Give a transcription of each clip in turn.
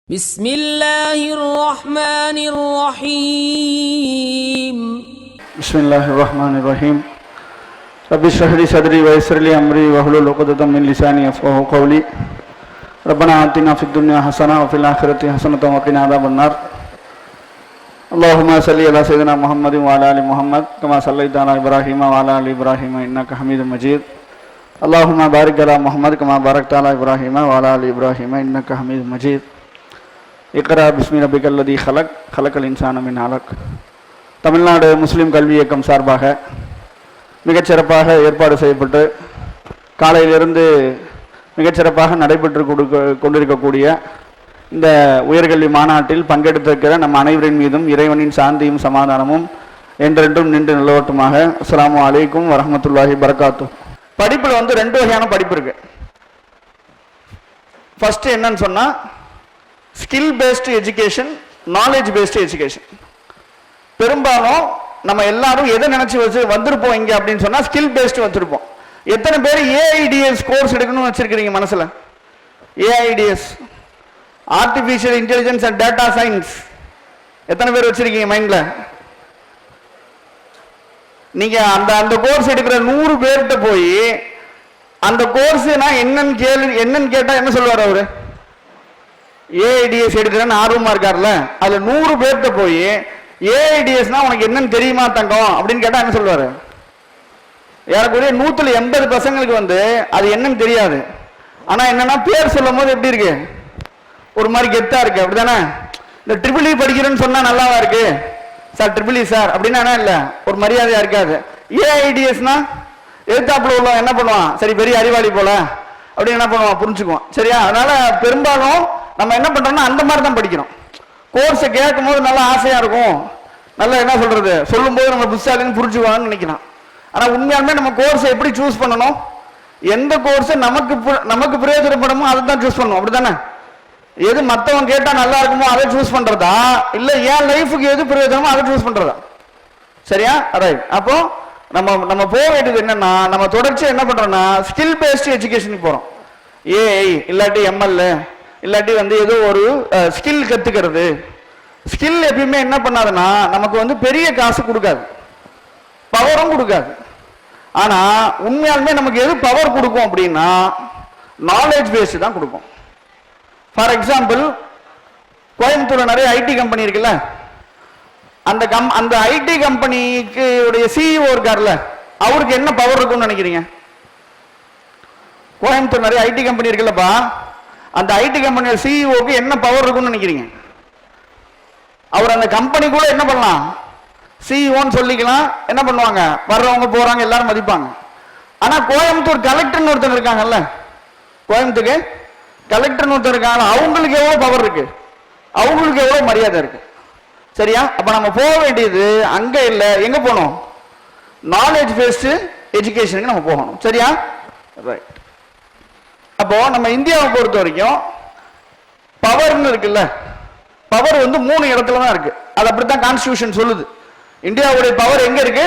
بسم الله الرحمن الرحيم بسم الله الرحمن الرحيم رب اشرح لي صدري ويسر لي امري واحلل عقدة من لساني يفقهوا قولي ربنا آتنا في الدنيا حسنة وفي الآخرة حسنة وقنا عذاب النار اللهم صل على سيدنا محمد وعلى آل محمد كما صليت على إبراهيم وعلى آل إبراهيم إنك حميد مجيد اللهم بارك على محمد كما باركت على إبراهيم وعلى آل إبراهيم إنك حميد مجيد இக்ரா பிஸ்மி ரப்பிக்கல் லதீ ஹலக் ஹலக்கல் இன்சான மின் அலக். தமிழ்நாடு முஸ்லீம் கல்வி இயக்கம் சார்பாக மிகச்சிறப்பாக ஏற்பாடு செய்யப்பட்டு காலையிலிருந்து மிகச்சிறப்பாக நடைபெற்று கொண்டிருக்கக்கூடிய இந்த உயர்கல்வி மாநாட்டில் பங்கெடுத்திருக்கிற நம் அனைவரின் மீதும் இறைவனின் சாந்தியும் சமாதானமும் என்றென்றும் நின்று நிலவட்டுமாக. அஸ்ஸலாமு அலைக்கும் வரஹ்மத்துல்லாஹி பரகாத்து. படிப்பில் ரெண்டு வகையான படிப்பு இருக்கு. ஃபர்ஸ்ட் என்னன்னு சொன்னா skill based education, knowledge based education. பெரும்பாலும் நம்ம எல்லாரும் எதை நினைச்சு வச்சு வந்திருப்போம் இங்க அப்படின்னு சொன்னா ஸ்கில் பேஸ்டு வச்சிருப்போம். எத்தனை பேர் ஏஐடிஎஸ் கோர்ஸ் எடுக்கணும்னு வச்சிருக்கீங்க மனசுல? AIDS, artificial intelligence and data science, எத்தனை பேர் வச்சிருக்கீங்க மைண்ட்ல? நீங்க அந்த கோர்ஸ் எடுக்கிற 100 பேர்கிட்ட போய் அந்த கோர்ஸ் நான் என்னன்னு கேட்டா என்ன சொல்லுவார் அவரு? ஏஐடிஎஸ் எடுக்கிறேன்னு ஆர்வமா இருக்காருல்ல, அதுல 100 பேர்கிட்ட போய் ஏஐடிஎஸ்னா உனக்கு என்னன்னு தெரியுமா தங்கம் அப்படின்னு கேட்டா என்ன சொல்லுவாரு? ஏறக்குறைய 180 பசங்களுக்கு அது என்னன்னு தெரியாது. ஆனா என்னன்னா பேர் சொல்லும் போது எப்படி இருக்கு? ஒரு மாதிரி கெத்தா இருக்கு, அப்படிதானே? இந்த ட்ரிபிள் படிக்கிறேன்னு சொன்னா நல்லாவா இருக்கு சார்? ட்ரிபிள் சார் அப்படின்னா என்ன இல்ல, ஒரு மரியாதையா இருக்காது. ஏஐடிஎஸ்னா எழுத்தாப்புல உள்ள என்ன பண்ணுவான்? சரி பெரிய அறிவாளி போல அப்படின்னு என்ன பண்ணுவான், புரிஞ்சுக்குவான். சரியா? அதனால பெரும்பாலும் நம்ம என்ன பண்றோம்னா அந்த மாதிரி தான் படிக்கிறோம். கோர்ஸை கேட்கும் போது நல்லா ஆசையா இருக்கும், நல்லா என்ன சொல்றது சொல்லும் போது நம்ம புத்தாலின்னு புரிஞ்சுக்குவான்னு நினைக்கலாம். ஆனா உண்மையாலுமே நம்ம கோர்ஸை எப்படி சூஸ் பண்ணணும்? எந்த கோர்ஸ் நமக்கு பிரயோஜனப்படுமோ அதை தான் சூஸ் பண்ணணும், அப்படித்தானே? எது மற்றவங்க கேட்டா நல்லா இருக்குமோ அதை சூஸ் பண்றதா, இல்ல என் லைஃபுக்கு எது பிரயோஜனமோ அதை சூஸ் பண்றதா? சரியா? ரைட். அப்போ நம்ம போக வேண்டியது என்னன்னா, நம்ம தொடர்ச்சியா என்ன பண்றோம்னா ஸ்கில் பேஸ்டு எஜுகேஷனுக்கு போறோம். ஏஐ இல்லாட்டி எம்எல் இல்லாட்டி ஏதோ ஒரு ஸ்கில் கத்துக்கிறது. ஸ்கில் எப்பயுமே என்ன பண்ணாதுன்னா நமக்கு பெரிய காசு கொடுக்காது, பவரும் கொடுக்காது. ஆனா உண்மையாலுமே நமக்கு எது பவர் கொடுக்கும் அப்படின்னா நாலேஜ் பேஸ்டு தான் கொடுக்கும். ஃபார் எக்ஸாம்பிள், கோயம்புத்தூர்ல நிறைய ஐடி கம்பெனி இருக்குல்ல, அந்த ஐடி கம்பெனிக்கு சிஇஓ இருக்காருல்ல, அவருக்கு என்ன பவர் இருக்கும்னு நினைக்கிறீங்க? கோயம்புத்தூர் நிறைய ஐடி கம்பெனி இருக்குல்லப்பா, அந்த ஐடி கம்பெனியோட சிஇஓக்கு என்ன பவர் இருக்கும்னு நினைக்கிறீங்க? அவர் அந்த கம்பெனி கூட என்ன பண்ணலாம், சிஇஓன்னு சொல்லிக்கலாம். என்ன பண்ணுவாங்க, வர்றவங்க போறாங்க எல்லாரும் மதிப்பாங்க. ஆனா கோயம்புத்தூர் கலெக்டர்னு ஒருத்தர் இருக்காங்கல்ல, கோயம்புத்தூருக்கு கலெக்டர்னு ஒருத்தர் இருக்காங்க, அவங்களுக்கு எவ்வளவு பவர் இருக்கு, அவங்களுக்கு எவ்வளவு மரியாதை இருக்கு. சரியா? அப்ப நம்ம போக வேண்டியது அங்க இல்ல, எங்க போகணும்? நாலேஜ் பேஸ்டு எஜுகேஷனுக்கு நம்ம போகணும். சரியா? ரைட். அப்போ நம்ம இந்தியாவை பொறுத்த வரைக்கும் பவர்னு இருக்குல்ல, பவர் 3 இடத்துல தான் இருக்கு. அது அப்படித்தான் கான்ஸ்டிடியூஷன் சொல்லுது. இந்தியாவுடைய பவர் எங்க இருக்கு?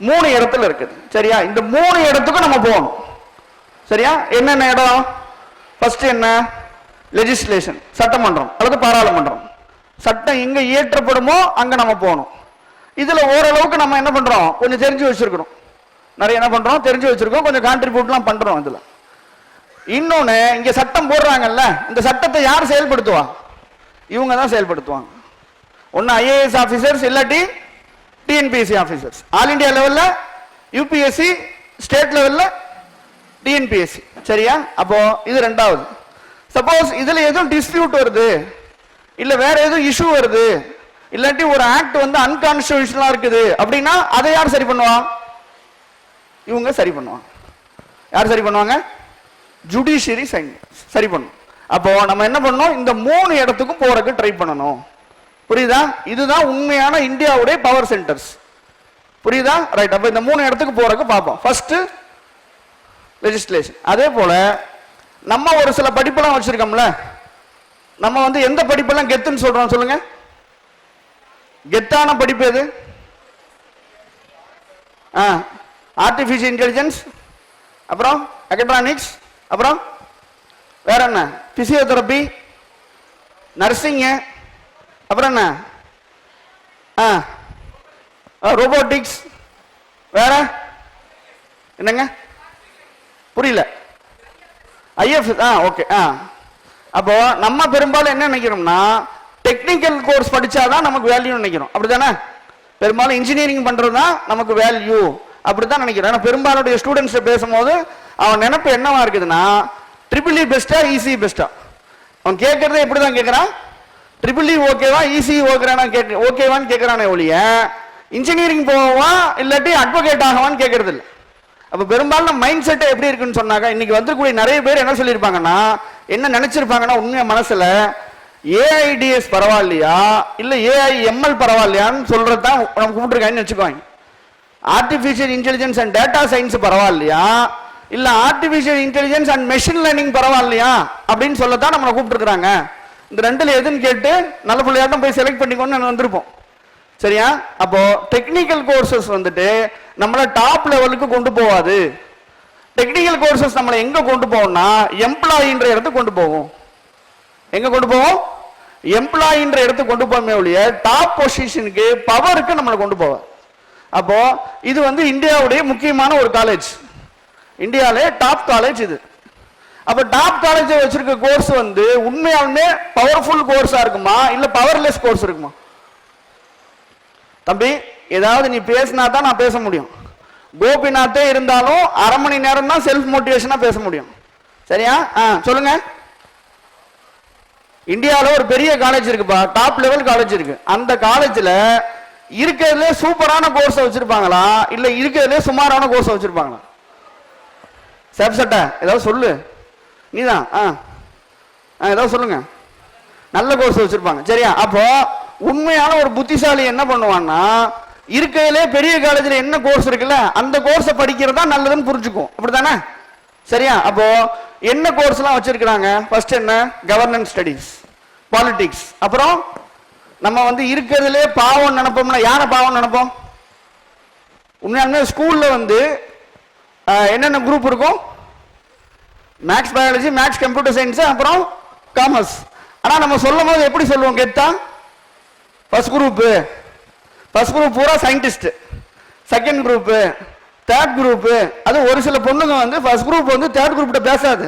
3 இடத்துல இருக்குது. சரியா? இந்த 3 இடத்துக்கும் நம்ம போகணும். சரியா? என்னென்ன இடம்? ஃபர்ஸ்ட் என்ன? லெஜிஸ்லேஷன், சட்டமன்றம் அல்லது பாராளுமன்றம். சட்டம் எங்க இயற்றப்படுமோ அங்க நம்ம போகணும். இதுல ஓரளவுக்கு நம்ம என்ன பண்றோம், கொஞ்சம் தெரிஞ்சு வச்சிருக்கிறோம். நிறைய என்ன பண்றோம், தெரிஞ்சு வச்சிருக்கோம், கொஞ்சம் கான்ட்ரிபியூட்லாம் பண்றோம். இதுல இன்னொன்னு, இங்க சட்டம் போடுறாங்கல்ல, இந்த சட்டத்தை யார் செயல்படுத்துவா? இவங்க தான் செயல்படுத்துவாங்க. ஒன்னு ஐஏஎஸ் ஆபீசர்ஸ் இல்லாட்டி டிஎன்பிஎஸ்சி ஆபீசர்ஸ். ஆல் இந்தியா லெவல்ல யூபிஎஸ்சி, ஸ்டேட் லெவல்ல டிஎன்பிஎஸ்சி. சரியா? அப்போ இது ரெண்டாவது. சப்போஸ் இதுல எதுவும் டிஸ்பியூட் வருது, இல்ல வேற எதுவும் இஷ்யூ வருது, இல்லாட்டி ஒரு ஆக்ட் அன்கான்ஸ்டிடியூஷனலா இருக்குது அப்படின்னா அதை யார் சரி பண்ணுவா? இவங்க சரி பண்ணுவாங்க. யார் சரி பண்ணுவாங்க? ஜுடிஷியரி சரி பண்ணும். அப்போ நம்ம என்ன பண்ணணும், இந்த 3 இடத்துக்கும் போறதுக்கு ட்ரை பண்ணணும். புரியுதா? இதுதான் உண்மையான இந்தியாவுடைய பவர் சென்டர்ஸ். புரியுதா? ரைட். அப்ப இந்த 3 இடத்துக்கு போறதுக்கு பார்ப்போம். First legislation. அதே போல நம்ம ஒரு சில படிப்பெல்லாம் வச்சிருக்கோம்ல, நம்ம எந்த படிப்பெல்லாம் கெத்துன்னு சொல்றோம் சொல்லுங்க? கெத்தான படிப்பு எது? ஆர்டிபிஷியல் இன்டெலிஜென்ஸ், அப்புறம் எலக்ட்ரானிக்ஸ், அப்புறம் வேற என்ன? பிசியோதெரபி, நர்சிங்கு, அப்புறம் என்ன, ரோபோட்டிக்ஸ், வேற என்னங்க புரியல, ஐஎஃப், ஓகே. அப்போ நம்ம பெரும்பாலும் என்ன நினைக்கிறோம்னா டெக்னிக்கல் கோர்ஸ் படிச்சாதான் நமக்கு வேல்யூ நினைக்கிறோம், அப்படித்தானே? பெரும்பாலும் இன்ஜினியரிங் பண்றது தான் நமக்கு வேல்யூ, அப்படித்தான் நினைக்கிறேன். ஆனா பெரும்பாலுடைய ஸ்டூடெண்ட்ஸ் பேசும்போது அவன் நினைப்பு என்னவா இருக்குதுன்னா ட்ரிபிள் இ பெஸ்டா இசி பெஸ்டா. அவன் கேட்கறதே எப்படிதான் கேட்கறான், ட்ரிபிள் இ ஓகேவா இசி ஓகேவான்னு கேட்கறானே ஒழிய இன்ஜினியரிங் போவா இல்லாட்டி அட்வொகேட் ஆகவான்னு கேட்கறது இல்லை. அப்ப பெரும்பாலும் மைண்ட் செட் எப்படி இருக்குன்னு சொன்னாங்க, இன்னைக்கு வந்துக்கூடிய நிறைய பேர் என்ன சொல்லியிருப்பாங்கன்னா, என்ன நினைச்சிருப்பாங்கன்னா உண்மையா மனசுல ஏஐடிஎஸ் பரவாயில்லையா இல்ல ஏஐஎம்எல் பரவாயில்லையான்னு சொல்றதுதான் நம்ம கூப்பிட்டுருக்காங்கன்னு வச்சுக்கோங்க. Artificial intelligence and data science பரவாயில்லையா இல்ல artificial intelligence and machine learning பரவாயில்லையா அப்படின்னு சொல்லத்தான் நம்மளை கூப்பிட்டுருக்காங்க. இந்த ரெண்டுல எதுன்னு கேட்டு நல்ல பிள்ளையாட்டம் போய் செலக்ட் பண்ணிக்கோன்னு வந்திருப்போம். சரியா? அப்போ டெக்னிக்கல் கோர்சஸ் வந்துட்டு நம்மள டாப் லெவலுக்கு கொண்டு போவாது. டெக்னிக்கல் கோர்சஸ் நம்மளை எங்க கொண்டு போவோம்னா எம்ப்ளாயின்ற இடத்துக்கு கொண்டு போவோம். எங்க கொண்டு போவோம்? எம்ப்ளாயின்ற இடத்துக்கு கொண்டு போவோமே ஒழிய டாப் பொசிஷனுக்கு பவருக்கு நம்மளை கொண்டு போவோம். அப்போ இது வந்து இந்தியாவுடைய முக்கியமான ஒரு காலேஜ், இந்தியாவிலே டாப் காலேஜ் இது. அப்ப டாப் காலேஜ் வச்சிருக்க கோர்ஸ் வந்து உண்மையாலுமே பவர்ஃபுல் கோர்ஸா இருக்குமா இல்ல பவர்லெஸ் கோர்ஸ் இருக்குமா? தம்பி ஏதாவது நீ பேசினா தான் நான் பேச முடியும். கோபிநாத்தே இருந்தாலும் அரை மணி நேரம் தான் செல்ஃப் மோட்டிவேஷனா பேச முடியும். சரியா? சொல்லுங்க. இந்தியாவில் ஒரு பெரிய காலேஜ் இருக்குப்பா, டாப் லெவல் காலேஜ் இருக்கு. அந்த காலேஜ்ல இருக்கிறதுல சூப்பரான கோர்ஸ் வச்சிருப்பாங்களா இல்ல இருக்கிறதுல சுமாரான கோர்ஸ் வச்சிருப்பாங்களா? சட்ட ஏதாவது சொல்லு, நீதான் ஏதாவது சொல்லுங்க. நல்ல கோர்ஸ் வச்சிருப்பாங்க. சரியா? அப்போ உண்மையான ஒரு புத்திசாலி என்ன பண்ணுவான்னா இருக்கிறதுலே பெரிய காலேஜ்ல என்ன கோர்ஸ் இருக்குல்ல அந்த கோர்ஸை படிக்கிறதா நல்லதுன்னு புரிஞ்சுக்கும், அப்படித்தானே? சரியா? அப்போ என்ன கோர்ஸ் எல்லாம் வச்சிருக்கிறாங்க? ஃபர்ஸ்ட் என்ன? Governance studies, politics. அப்புறம் நம்ம வந்து இருக்கிறதுலே பாவம் நினைப்போம்னா யாரை பாவம் நினைப்போம்? உண்மையாலுமே ஸ்கூல்ல வந்து என்னென்ன குரூப் இருக்கும்? Maths, biology, maths, computer science, அப்புறம் காமர்ஸ். ஆனா நம்ம சொல்லும் போது எப்படி சொல்லுவோம் கேட்டா ஃபர்ஸ்ட் குரூப் பூரா scientist, second group, third group. அது ஒரு சில பொண்ணுங்க வந்து ஃபர்ஸ்ட் குரூப் வந்து தேர்ட் குரூப் கிட்ட பேசாது,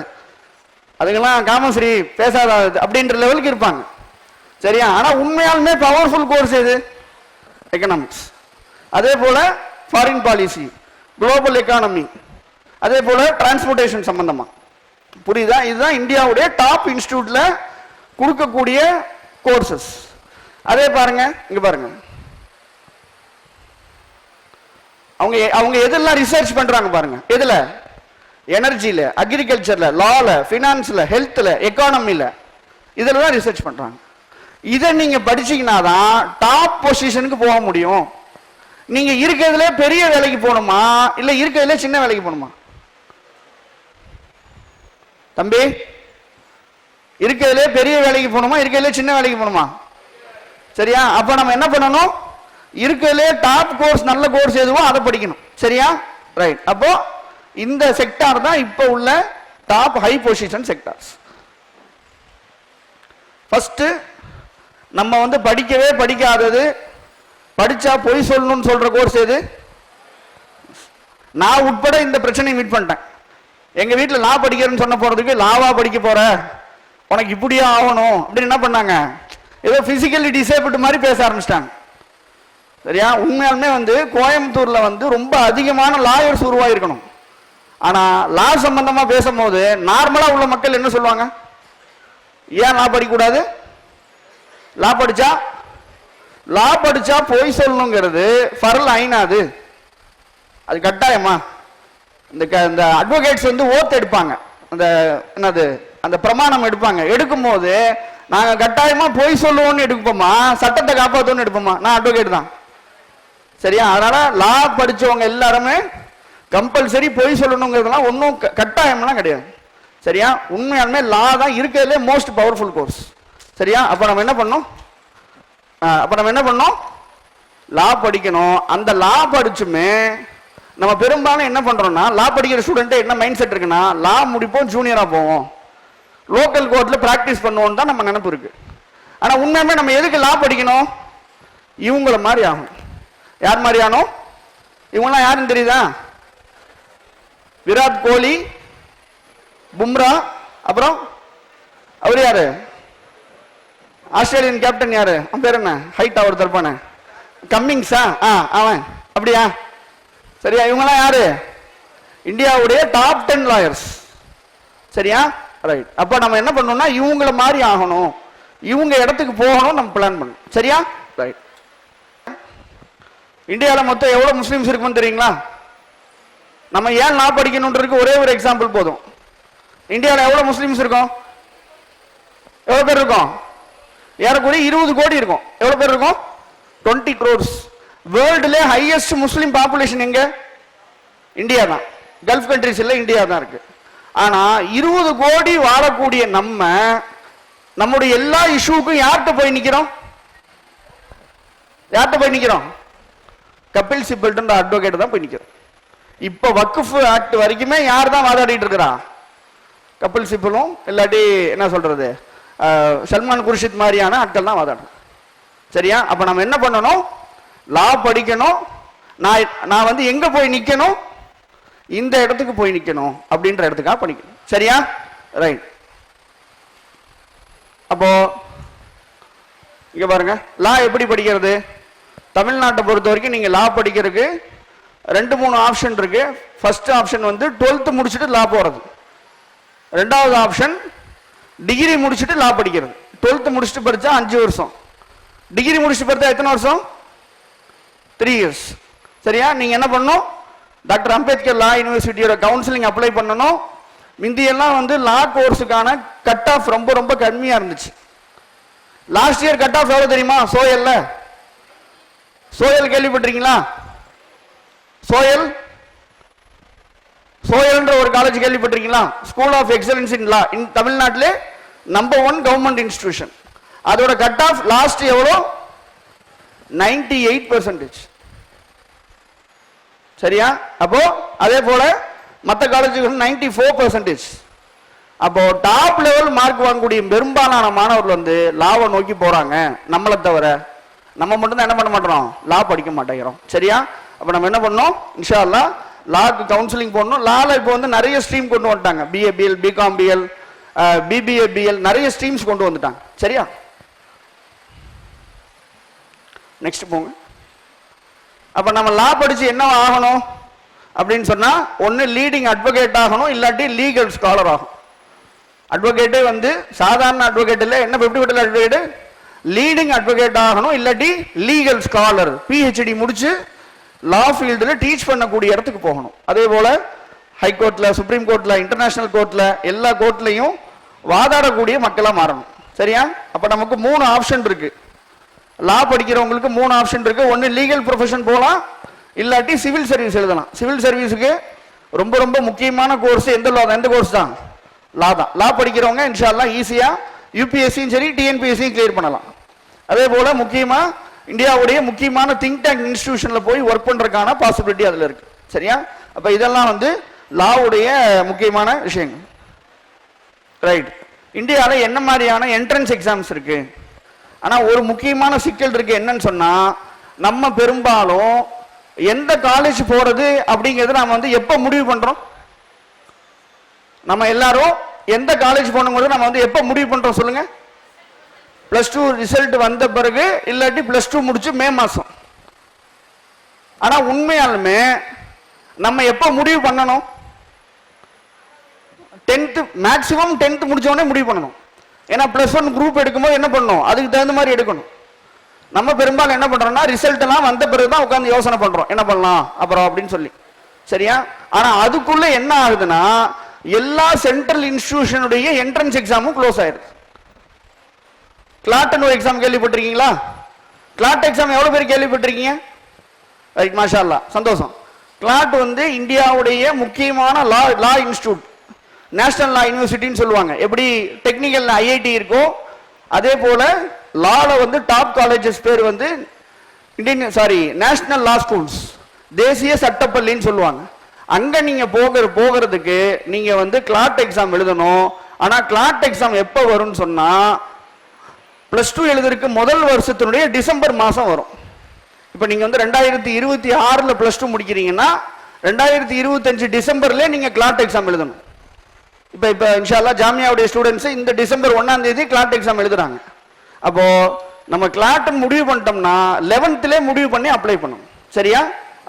அதுக்கெல்லாம் காமஸ்ரீ பேசாத அப்படின்ற லெவலுக்கு இருப்பாங்க. சரியா? ஆனா உண்மையாலுமே பவர்ஃபுல் கோர்ஸ் எது? எக்கனாமிக்ஸ். அதே போல ஃபாரின் பாலிசி, குளோபல் எக்கானமி, அதே போல டிரான்ஸ்போர்டேஷன் சம்பந்தமா. புரியுதா? இதுதான் இந்தியாவுடைய டாப் இன்ஸ்டிடியூட்ல கொடுக்கக்கூடிய கோர்சஸ். அதே பாருங்க, இங்க பாருங்க, அவங்க எதெல்லாம் ரிசர்ச் பண்றாங்க பாருங்க. எதுல? எனர்ஜில, அக்ரிகல்ச்சர்ல, லால, பினான்ஸ்ல, ஹெல்த்ல, எக்கானமில, இதுல தான் ரிசர்ச் பண்றாங்க. இதை நீங்க படிச்சீங்கன்னா தான் டாப் பொசிஷனுக்கு போக முடியும். நீங்க இருக்கிறதுல பெரிய வேலைக்கு போகணுமா இல்ல இருக்கிறதுல சின்ன வேலைக்கு போகணுமா? தம்பி இருக்கிறதுல பெரிய வேலைக்கு போகணுமா இருக்கிறதுல சின்ன வேலைக்கு போகணுமா? சரியா? அப்ப நம்ம என்ன பண்ணணும்? இருக்கிறதுல டாப் கோர்ஸ், நல்ல கோர்ஸ் எதுவோ அதை படிக்கணும். சரியா? ரைட். அப்போ இந்த செக்டார் தான் இப்ப உள்ள top high position sectors. First நம்ம வந்து படிக்கவே படிக்காதது, படிச்சா பொய் சொல்லணும்னு சொல்ற கோர்ஸ் எது? நான் உட்பட இந்த பிரச்சனையை மீட் பண்ணிட்டேன். எங்க வீட்டுல லா படிக்கிறேன்னு சொன்ன போறதுக்கு லாவா படிக்க போற, உனக்கு இப்படியே ஆகணும் அப்படின்னு என்ன பண்ணாங்க, ஏதோ பிசிக்கலி டிசேபிள்டு மாதிரி பேச ஆரம்பிச்சிட்டாங்க. சரியா? உண்மையாலுமே வந்து கோயம்புத்தூர்ல வந்து ரொம்ப அதிகமான லாயர்ஸ் உருவாயிருக்கணும். ஆனா லா சம்பந்தமா பேசும்போது நார்மலா உள்ள மக்கள் என்ன சொல்லுவாங்க? ஏன் லா படிக்க கூடாது? லா படிச்சா போய் சொல்லணுங்கிறது ஃபர்ல் ஐனாது, அது கட்டாயமா? இந்த அட்வொகேட்ஸ் வந்து ஓத் எடுப்பாங்க, அந்த என்னது அந்த பிரமாணம் எடுப்பாங்க. எடுக்கும் போது நாங்க கட்டாயமா போய் சொல்லுவோம்னு எடுப்போமா சட்டத்தை காப்பாத்தோம்னு எடுப்போமா? நான் அட்வொகேட் தான். சரியா? அதனால லா படிச்சவங்க எல்லாருமே கம்பல்சரி பொய் சொல்லணுங்கிறதுலாம் ஒன்றும் கட்டாயம்லாம் கிடையாது. சரியா? உண்மையாலுமே லா தான் இருக்கிறதுலே மோஸ்ட் பவர்ஃபுல் கோர்ஸ். சரியா? அப்ப நம்ம என்ன பண்ணோம்? லா படிக்கணும். அந்த லா படிச்சுமே நம்ம பெரும்பாலும் என்ன பண்றோம்னா, லா படிக்கிற ஸ்டூடெண்ட் என்ன மைண்ட் செட் இருக்குன்னா, லா முடிப்போம், ஜூனியரா போவோம், லோக்கல் கோர்ட்ல பிராக்டிஸ் பண்ணுவோம் தான் நம்ம நினைப்பு இருக்கு. ஆனா உண்மையுமே நம்ம எதுக்கு லா படிக்கணும்? இவங்கள மாதிரி ஆகணும். யார் மாதிரி ஆகணும்? இவங்கெல்லாம் யாருன்னு தெரியுதா? விராட் கோலி, பும்ரா, அப்புறம் அவர் யாரு? ஆஸ்திரேலியன் கேப்டன் யாரு? அவன் பேர் என்ன? ஹைட் அவர் தரப்பான கம்மிங்ஸா? அவன் அப்படியா? சரியா? இவங்கெல்லாம் யாரு? இந்தியாவுடைய டாப் 10 லாயர்ஸ். சரியா? ரைட். அப்ப நம்ம என்ன பண்ணணும்னா இவங்கள மாதிரி ஆகணும், இவங்க இடத்துக்கு போகணும், நம்ம பிளான் பண்ணணும். சரியா? ரைட். இந்தியாவில் மொத்தம் எவ்வளவு முஸ்லிம்ஸ் இருக்குன்னு தெரியுங்களா? நம்ம ஏன் லா படிக்கணும்ன்றதுக்கு ஒரே ஒரு எக்ஸாம்பிள் போதும். இந்தியாவில் எவ்வளவு முஸ்லிம்ஸ் இருக்கும்? எவ்வளவு பேர் இருக்கும்? ஏறக்குறைய 20 கோடி இருக்கும். எவ்வளவு பேர் இருக்கும்? 20 crores. வேர்ல்டுல ஹையஸ்ட் முஸ்லிம் பாப்புலேஷன் எங்க? இந்தியா தான். கல்ஃப் கண்ட்ரிஸ் இல்ல, இந்தியா தான் இருக்கு. ஆனா 20 கோடி வாழக்கூடிய நம்முடைய எல்லா இஷ்யூக்கும் யார்கிட்ட போய் நிக்கிறோம்? யார்கிட்ட போய் நிக்கிறோம்? கபில் சிபல் அட்வொகேட் தான் போய் நிக்கிறோம். இப்ப வக்ஃப் ஆக்ட் வரைக்குமே யார் தான் வாதாடிட்டு இருக்கிறா? கபில் சிபலும் இல்லாட்டி என்ன சொல்றது சல்மான் குர்ஷித் மாதிரியான ஆட்கள் தான் வாதாடும். சரியா? அப்ப நம்ம என்ன பண்ணணும்? லா படிக்கணும். நான் வந்து எங்க போய் நிக்கணும்? இந்த இடத்துக்கு போய் நிக்கணும் அப்படின்ற இடத்துக்காக படிக்கணும். சரியா? ரைட். அப்போ இங்க பாருங்க, லா எப்படி படிக்கிறது? தமிழ்நாட்டை பொறுத்த வரைக்கும் நீங்க லா படிக்கிறதுக்கு 2-3 ஆப்ஷன் இருக்கு. ஃபர்ஸ்ட் ஆப்ஷன் வந்து 12th முடிச்சுட்டு லா போறது. ரெண்டாவது ஆப்ஷன் டிகிரி முடிச்சுட்டு லா படிக்கிறது. 12th முடிச்சுட்டு படிச்சா 5 வருஷம், டிகிரி முடிச்சுட்டு படிச்சா எத்தனை வருஷம்? 3 years. சரியா? நீங்க என்ன பண்ணணும்? டாக்டர் அம்பேத்கர் லா யூனிவர்சிட்டியோட கவுன்சிலிங் அப்ளை பண்ணணும். முந்தியெல்லாம் வந்து லா கோர்ஸுக்கான கட் ஆஃப் ரொம்ப ரொம்ப கம்மியா இருந்துச்சு. லாஸ்ட் இயர் கட் ஆஃப் எவ்வளவு தெரியுமா? சோயல் கேள்விப்பட்டிருக்கீங்களா? சோயல்ன்ற ஒரு காலேஜ் கேள்விப்பட்டிருக்கீங்களா? ஸ்கூல் ஆஃப் எக்ஸலன்ஸ் இன் லா இன் தமிழ்நாட்டிலே நம்பர் 1 கவர்மெண்ட் இன்ஸ்டிடியூஷன். அதோட கட் ஆஃப் லாஸ்ட் எவ்வளோ? 98%. சரியா? அப்போ அதே போல மற்ற காலேஜுகள் 94%. அப்போ டாப் லெவல் மார்க் வாங்கக்கூடிய பெரும்பாலான மாணவர்கள் வந்து லாவை நோக்கி போறாங்க. நம்மளை தவிர நம்ம மட்டும் தான் என்ன பண்ண மாட்டோம்? லா படிக்க மாட்டேங்கிறோம். சரியா? அப்ப நம்ம என்ன பண்ணோம்? இன்ஷா அல்லாஹ் லாக்கு கவுன்சிலிங் போடணும். லால இப்போ வந்து நிறைய ஸ்ட்ரீம் கொண்டு வந்துட்டாங்க. BA BL, BCom BL, BBA BL நிறைய ஸ்ட்ரீம்ஸ் கொண்டு வந்துட்டாங்க. சரியா? நெக்ஸ்ட் போங்க. அப்ப நம்ம லா படிச்சு என்ன ஆகணும் அப்படின்னு சொன்னா, ஒன்னு லீடிங் அட்வொகேட் ஆகணும், இல்லாட்டி லீகல் ஸ்காலர் ஆகும். அட்வொகேட்டே வந்து சாதாரண அட்வொகேட் இல்ல, என்ன எப்படிப்பட்ட அட்வொகேட்? லீடிங் அட்வொகேட் ஆகணும், இல்லாட்டி லீகல் ஸ்காலர் PhD முடிச்சு லா ஃபீல்டில் டீச் பண்ணக்கூடிய இடத்துக்கு போகணும். அதே போல ஹைகோர்ட்ல, சுப்ரீம் கோர்ட்ல, இன்டர்நேஷனல் கோர்ட்ல, எல்லா கோர்ட்லையும் வாதாடக்கூடிய மக்களா மாறணும். சரியா? அப்ப நமக்கு 3 ஆப்ஷன் இருக்கு. லா படிக்கிறவங்களுக்கு 3 ஆப்ஷன் இருக்கு. ஒன்னு லீகல் ப்ரொஃபஷன் போகலாம், இல்லாட்டி சிவில் சர்வீஸ் எழுதலாம். சிவில் சர்வீஸுக்கு ரொம்ப ரொம்ப முக்கியமான கோர்ஸ் எந்த கோர்ஸ் தான்? லா தான். லா படிக்கிறவங்க இன்ஷா அல்லாஹ் ஈஸியா UPSCயும் சரி TNPSCயும் கிளியர் பண்ணலாம். அதே போல முக்கியமா இந்தியாவுடைய முக்கியமான திங்க் டேங்க் இன்ஸ்டிடியூஷன்ல போய் ஒர்க் பண்றதுக்கான பாசிபிலிட்டி அதுல இருக்கு. சரியா? அப்ப இதெல்லாம் வந்து லாவுடைய முக்கியமான விஷயங்கள். ரைட். இந்தியாவில் என்ன மாதிரியான என்ட்ரன்ஸ் எக்ஸாம்ஸ் இருக்கு? ஆனா ஒரு முக்கியமான சிக்கல் இருக்கு. என்னன்னு சொன்னா, நம்ம பெரும்பாலும் எந்த காலேஜ் போறது அப்படிங்கிறது நாம வந்து எப்ப முடிவு பண்றோம்? நம்ம எல்லாரும் எந்த காலேஜ் போகணுங்கிறது நம்ம வந்து எப்ப முடிவு பண்றோம் சொல்லுங்க? +2 ரிசல்ட் வந்த பிறகு, இல்லாட்டி +2 முடிச்சு மே மாசம். ஆனா உண்மையாலுமே நம்ம எப்ப முடிவு பண்ணணும்? 10th மேக்ஸிமம் 10th முடிச்ச உடனே முடிவு பண்ணணும். ஏன்னா +1 குரூப் எடுக்கும்போது என்ன பண்ணணும்? அதுக்கு தகுந்த மாதிரி எடுக்கணும். நம்ம பெரும்பாலும் என்ன பண்றோம்னா ரிசல்ட் எல்லாம் வந்த பிறகுதான் உட்கார்ந்து யோசனை பண்றோம், என்ன பண்ணலாம் அப்புறம் அப்படின்னு சொல்லி. சரியா? ஆனா அதுக்குள்ள என்ன ஆகுதுன்னா, எல்லா சென்ட்ரல் இன்ஸ்டிடியூஷனுடைய என்ட்ரன்ஸ் எக்ஸாமும் க்ளோஸ் ஆயிடுது. கிளாட்னு ஒரு எக்ஸாம் கேள்விப்பட்டிருக்கீங்களா? கிளாட் எக்ஸாம் எவ்வளவு பேர் கேள்விப்பட்டிருக்கீங்க? ரைட், மாஷா அல்லாஹ், சந்தோஷம். கிளாட் வந்து இந்தியாவுடைய முக்கியமான லா இன்ஸ்டிடியூட், நேஷனல் லா யூனிவர்சிட்டின்னு சொல்லுவாங்க. எப்படி டெக்னிக்கல் IIT இருக்கோ அதே போல லால வந்து டாப் காலேஜஸ் பேர் வந்து நேஷனல் லா ஸ்கூல்ஸ், தேசிய சட்டப்பள்ளின்னு சொல்லுவாங்க. அங்க நீங்க போகிறதுக்கு நீங்க வந்து கிளாட் எக்ஸாம் எழுதணும். ஆனா கிளாட் எக்ஸாம் எப்ப வரும்னு சொன்னா +2 எழுதுறதுக்கு முதல் வருஷத்தினுடைய டிசம்பர் மாதம் வரும். இப்போ நீங்கள் வந்து 2026 +2 முடிக்கிறீங்கன்னா 2025 டிசம்பர்லேயே நீங்கள் கிளாட் எக்ஸாம் எழுதணும். இப்போ இன்ஷால்லா ஜாமியாவுடைய ஸ்டூடெண்ட்ஸ் இந்த டிசம்பர் 1ஆம் தேதி கிளாட் எக்ஸாம் எழுதுறாங்க. அப்போ நம்ம கிளாட் முடிவு பண்ணிட்டோம்னா 11th முடிவு பண்ணி அப்ளை பண்ணணும். சரியா?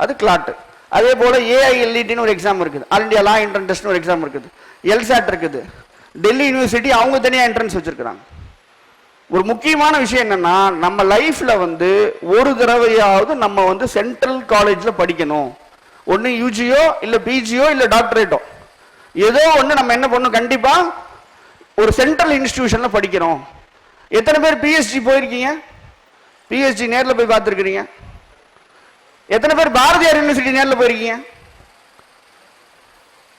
அது கிளாட். அதே போல ஏஐஎல்இடின்னு ஒரு எக்ஸாம் இருக்குது, ஆல் இண்டியா லா என்ட்ரன்ஸ் டெஸ்ட்னு ஒரு எக்ஸாம் இருக்குது, எல்சாட் இருக்குது, டெல்லி யூனிவர்சிட்டி அவங்க தனியாக என்ட்ரன்ஸ் வச்சிருக்கிறாங்க. ஒரு முக்கியமான விஷயம் என்னன்னா, நம்ம லைஃப்ல வந்து ஒரு தடவையாவது நம்ம வந்து சென்ட்ரல் காலேஜ்ல படிக்கணும். ஒன்று யூஜியோ இல்லை பிஜியோ இல்லை டாக்டரேட்டோ, ஏதோ ஒன்று நம்ம என்ன பண்ணணும், கண்டிப்பா ஒரு சென்ட்ரல் இன்ஸ்டிடியூஷன்ல படிக்கிறோம். எத்தனை பேர் பிஎஸ்ஜி போயிருக்கீங்க? பிஎஸ்ஜி நேரில் போய் பார்த்துருக்கிறீங்க? எத்தனை பேர் பாரதியார் யூனிவர்சிட்டி நேரில் போயிருக்கீங்க?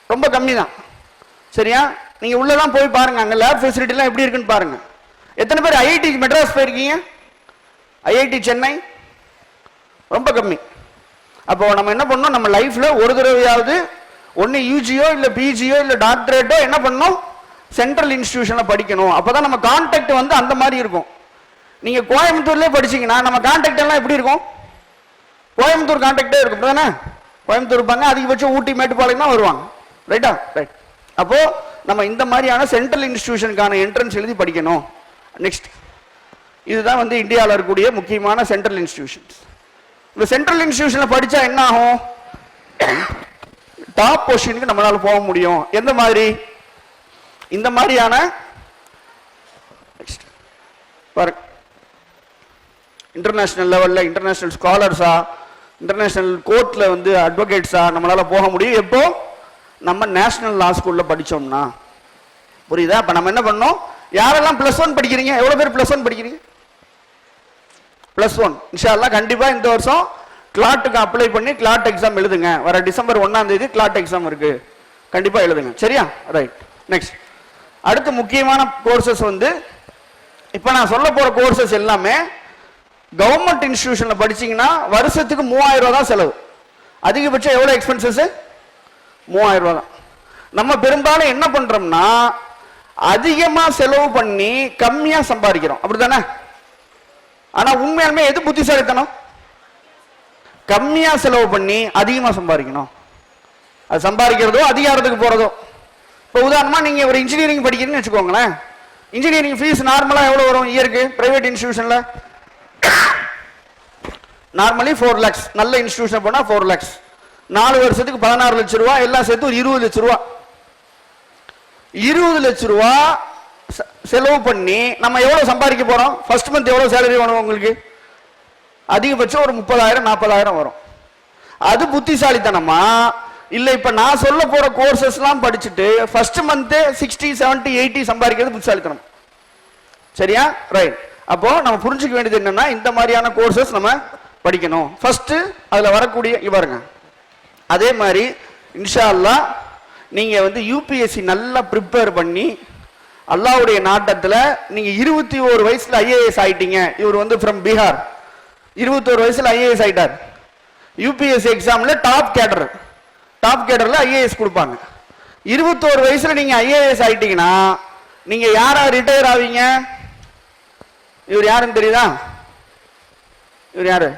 ரொம்ப கம்மி தான். சரியா? நீங்க உள்ளதான் போய் பாருங்க, அங்க லேப் ஃபெசிலிட்டிலாம் எப்படி இருக்குன்னு பாருங்க. எத்தனை பேர் ஐஐடி மெட்ராஸ் போயிருக்கீங்க? ஐஐடி சென்னை? ரொம்ப கம்மி. அப்போ நம்ம என்ன பண்ணணும், நம்ம லைஃப்ல ஒரு தடவையாவது ஒன்னு யூஜியோ இல்ல பிஜியோ இல்ல டாக்டரேட்டோ என்ன பண்ணணும், சென்ட்ரல் இன்ஸ்டிடியூஷன்ல படிக்கணும். அப்பதான் நம்ம கான்டாக்ட் வந்து அந்த மாதிரி இருக்கும். நீங்க கோயம்புத்தூர்லயே படிச்சீங்கன்னா நம்ம கான்டாக்ட் எல்லாம் எப்படி இருக்கும்? கோயம்புத்தூர் கான்டாக்டே இருக்கும் தானே? கோயம்புத்தூர் இருப்பாங்க, அதிகபட்சம் ஊட்டி மேட்டுப்பாளையம் தான் வருவாங்க. ரைட்டா? ரைட். அப்போ நம்ம இந்த மாதிரியான சென்ட்ரல் இன்ஸ்டிடியூஷனுக்கான என்ட்ரன்ஸ் எழுதி படிக்கணும். நெக்ஸ்ட், இதுதான் வந்து இந்தியாவில் இருக்கக்கூடிய முக்கியமான சென்ட்ரல் இன்ஸ்டிடியூஷன்ஸ். இந்த சென்ட்ரல் இன்ஸ்டிடியூஷன்ல படிச்சா என்ன ஆகும்? டாப் பொசிஷனுக்கு நம்மளால போக முடியும். எந்த மாதிரி? இந்த மாதிரியான இன்டர்நேஷனல் லெவல்ல இன்டர்நேஷனல் ஸ்காலர்ஸா, இன்டர்நேஷனல் கோர்ட்ல வந்து அட்வொகேட்ஸா நம்மளால போக முடியும். எப்போ? நம்ம நேஷனல் லா ஸ்கூல்ல படிச்சோம்னா. புரியுதா? அப்ப நம்ம என்ன பண்ணோம், யாரெல்லாம் +1 படிக்கிறீங்க? எவ்வளவு பேர் +1 படிக்கிறீங்க? +1 இன்ஷா அல்லாஹ் கண்டிப்பா இந்த வருஷம் கிளாட்டுக்கு அப்ளை பண்ணி கிளாட் எக்ஸாம் எழுதுங்க. வர டிசம்பர் 1ஆம் தேதி கிளாட் எக்ஸாம் இருக்கு, கண்டிப்பா எழுதுங்க. சரியா? ரைட். நெக்ஸ்ட், அடுத்த முக்கியமான கோர்சஸ் வந்து இப்ப நான் சொல்ல போற கோர்சஸ் எல்லாமே கவர்மெண்ட் இன்ஸ்டிடியூஷன்ல படிச்சீங்கன்னா வருஷத்துக்கு 3000 ரூபாய் தான் செலவு. அதிகபட்சம் எவ்வளவு எக்ஸ்பென்சஸ்? 3000 ரூபாய் தான். நம்ம பெரும்பாலும் என்ன பண்றோம்னா அதிகமா செலவு பண்ணி கம்மியா சம்பாதிக்கிறோம். அப்படித்தானே? ஆனா உண்மையாலுமே எது புத்திசாலித்தனம்? கம்மியா செலவு பண்ணி அதிகமா சம்பாதிக்கணும். அது சம்பாதிக்கிறதோ அதிகாரத்துக்கு போறதோ. இப்போ உதாரணமா நீங்க ஒரு இன்ஜினியரிங் படிக்கிறீங்கன்னு வச்சுக்கோங்களேன். இன்ஜினியரிங் ஃபீஸ் நார்மலா எவ்வளவு வரும் இயருக்கு? பிரைவேட் இன்ஸ்டிடியூஷன்ல நார்மலி 4 lakhs. நல்ல இன்ஸ்டிடியூஷன் போனா 4 lakhs. 4 வருஷத்துக்கு 16 லட்சம் ரூபாய், எல்லாம் சேர்த்து ஒரு 20 லட்சம் ரூபாய். 20 லட்சம் ரூபாய் செலவு பண்ணி நம்ம எவ்வளவு சம்பாதிக்க போறோம்? ஃபர்ஸ்ட் மந்த் எவ்வளவு சேலரி வரும் உங்களுக்கு? அதிகபட்சம் ஒரு 30,000 40,000 வரும். அது புத்திசாலித்தனமா? இல்ல இப்ப நான் சொல்ல போற கோர்சஸ் எல்லாம் படிச்சுட்டு ஃபர்ஸ்ட் மந்த் 60 70 80 சம்பாதிக்கிறது புத்திசாலித்தனம். சரியா? ரைட். அப்போ நம்ம புரிஞ்சுக்க வேண்டியது என்னன்னா, இந்த மாதிரியான கோர்சஸ் நம்ம படிக்கணும். ஃபர்ஸ்ட் அதுல வரக்கூடிய இவருங்க. அதே மாதிரி இன்ஷா அல்லாஹ் நீங்க வந்து யூபிஎஸ்சி நல்லா ப்ரிப்பேர் பண்ணி அல்லாஹ்வுடைய நாட்டத்துல நீங்க 21 வயசுல ஐஏஎஸ் ஆயிட்டீங்க. இவர் வந்து ஃப்ரம் பீகார், 21 வயசுல ஐஏஎஸ் ஆயிட்டார். யூபிஎஸ்சி எக்ஸாம்ல டாப் கேடர்ல ஐஏஎஸ் கொடுப்பாங்க. 21 வயசுல நீங்க ஐஏஎஸ் ஆயிட்டீங்கன்னா நீங்க யாரா ரிட்டையர் ஆவீங்க? இவர் யாருன்னு தெரியுதா? இவர் யாரு?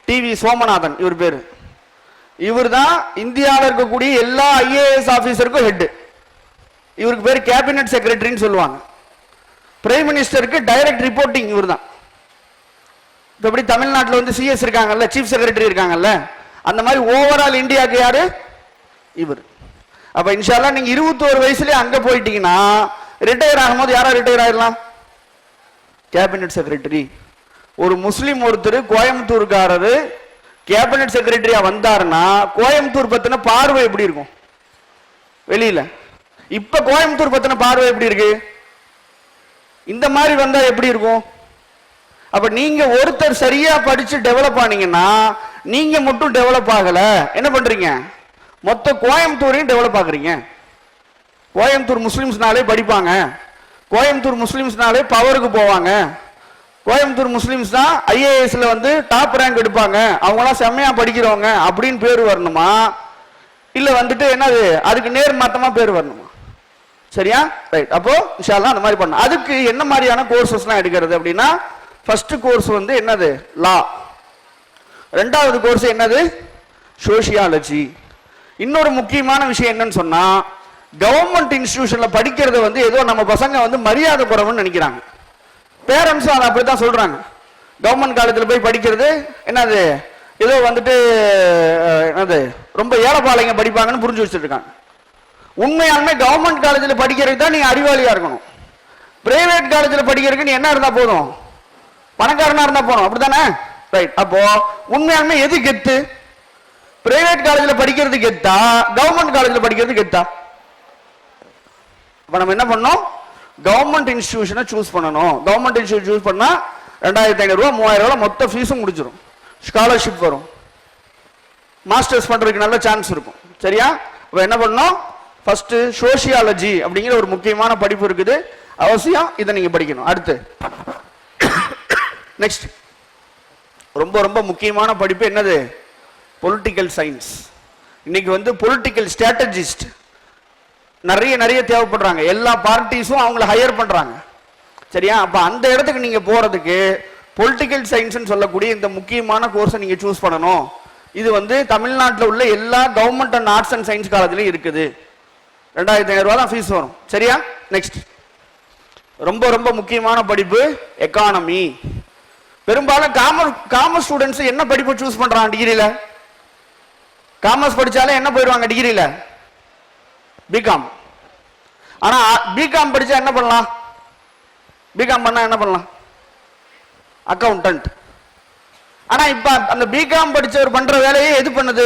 டிவி சோமநாதன் இவர் பேரு. இவர் தான் இந்தியாவில் இருக்கக்கூடிய எல்லா ஐஏஎஸ் ஆபீசருக்கும் ஹெட். இவருக்கு பேர் கேபினட் செக்ரட்டரின்னு சொல்லுவாங்க. பிரைம் மினிஸ்டருக்கு டைரக்ட் ரிப்போர்ட்டிங் இவர் தான். எப்படி தமிழ்நாட்டில் வந்து சிஎஸ் இருக்காங்கல்ல, சீஃப் செக்ரட்டரி இருக்காங்கல்ல, அந்த மாதிரி ஓவரால் இந்தியாவுக்கு யாரு? இவர். அப்ப இன்ஷால்லா நீங்க 21 வயசுலயே அங்க போயிட்டீங்கன்னா ரிட்டையர் ஆகும்போது யாரா ரிட்டையர் ஆயிடலாம்? Cabinet secretary. ஒரு முஸ்லீம் ஒருத்தர் கோயம்புத்தூர்காரரு கேபினட் செக்ரட்டரியா வந்தாருன்னா கோயம்புத்தூர் பத்தின பார்வை எப்படி இருக்கும் வெளியில? இப்ப கோயம்புத்தூர் பத்தின பார்வை எப்படி இருக்கு? இந்த மாதிரி வந்தா எப்படி இருக்கும்? அப்ப நீங்க ஒருத்தர் சரியா படிச்சு டெவலப் ஆனீங்கன்னா நீங்க மட்டும் டெவலப் ஆகல, என்ன பண்றீங்க? மொத்த கோயம்புத்தூரையும் டெவலப் ஆகுறீங்க. கோயம்புத்தூர் முஸ்லிம்ஸ்னாலே படிப்பாங்க, கோயம்புத்தூர் முஸ்லிம்ஸ்னாலே பவருக்கு போவாங்க, கோயம்புத்தூர் முஸ்லிம்ஸ் தான் ஐஏஎஸ்ல வந்து டாப் ரேங்க் எடுப்பாங்க, அவங்களாம் செம்மையா படிக்கிறவங்க அப்படின்னு பேர் வரணுமா? இல்ல வந்துட்டு என்னது அதுக்கு நேர் மாத்தமா பேர் வரணுமா? சரியா? ரைட். அப்போ இன்ஷா அல்லாஹ் அந்த மாதிரி பண்ணணும். அதுக்கு என்ன மாதிரியான கோர்சஸ்லாம் எடுக்கிறது அப்படின்னா, ஃபர்ஸ்ட் கோர்ஸ் வந்து என்னது? லா. ரெண்டாவது கோர்ஸ் என்னது? சோசியாலஜி. இன்னொரு முக்கியமான விஷயம் என்னன்னு சொன்னா, கவர்மெண்ட் இன்ஸ்டிடியூஷன்ல படிக்கிறது வந்து ஏதோ நம்ம பசங்க வந்து மரியாதை குறைவுன்னு நினைக்கிறாங்க. பேரண்ட்ஸும் அதை அப்படித்தான் சொல்றாங்க. கவர்மெண்ட் காலேஜில் போய் படிக்கிறது என்னது, ஏதோ வந்துட்டு என்னது ரொம்ப ஏழைப்பாளைங்க படிப்பாங்கன்னு புரிஞ்சு வச்சுட்டு இருக்காங்க. உண்மையாலுமே கவர்மெண்ட் காலேஜில் படிக்கிறதுக்கு தான் நீங்க அறிவாளியா இருக்கணும். பிரைவேட் காலேஜில் படிக்கிறதுக்கு நீ என்ன இருந்தா போதும்? பணக்காரனா இருந்தா போதும். அப்படித்தானே? ரைட். அப்போ உண்மையாலுமே எது கெத்து? பிரைவேட் காலேஜில் படிக்கிறது கெத்தா, கவர்மெண்ட் காலேஜில் படிக்கிறது கெத்தா? இப்ப நம்ம என்ன பண்ணோம்? கவர்மெண்ட் இன்ஸ்டிடியூஷனை சூஸ் பண்ணணும். கவர்மெண்ட் இன்ஸ்டிடியூஷன் சூஸ் பண்ணா 2500 ரூபாய் 3000 ரூபாய் மொத்த ஃபீஸும் முடிச்சிடும். ஸ்காலர்ஷிப் வரும், மாஸ்டர்ஸ் பண்றதுக்கு நல்ல சான்ஸ் இருக்கும். சரியா? இப்ப என்ன பண்ணோம்? ஃபர்ஸ்ட் சோசியாலஜி அப்படிங்கிற ஒரு முக்கியமான படிப்பு இருக்குது, அவசியம் இதை நீங்க படிக்கணும். அடுத்து நெக்ஸ்ட் ரொம்ப ரொம்ப முக்கியமான படிப்பு என்னது? Political science. இன்னைக்கு வந்து பொலிட்டிக்கல் ஸ்ட்ராட்டஜிஸ்ட் நிறைய தேவைப்படுறாங்க. எல்லா பார்ட்டிஸும் அவங்கள ஹையர் பண்றாங்க. சரியா? அப்ப அந்த இடத்துக்கு நீங்க போறதுக்கு பொலிட்டிக்கல் சயின்ஸ் சொல்லக்கூடிய இந்த முக்கியமான கோர்ஸை நீங்க சூஸ் பண்ணணும். இது வந்து தமிழ்நாட்டில் உள்ள எல்லா government and arts and science காலேஜ்லயும் இருக்குது. 2500 ரூபாய் தான் ஃபீஸ் வரும். சரியா? நெக்ஸ்ட் ரொம்ப ரொம்ப முக்கியமான படிப்பு எக்கானமி. பெரும்பாலும் காமர்ஸ் ஸ்டூடெண்ட்ஸ் என்ன படிப்பு சூஸ் பண்றாங்க? டிகிரியில காமர்ஸ் படிச்சாலே என்ன போயிடுவாங்க? டிகிரியில பிகாம். ஆனா பிகாம் படிச்சா என்ன பண்ணலாம்? பிகாம் பண்ணா என்ன பண்ணலாம்? அக்கவுண்டன்ட். ஆனா இப்ப அந்த பிகாம் படிச்சவர் பண்ற வேலையை எது பண்ணுது?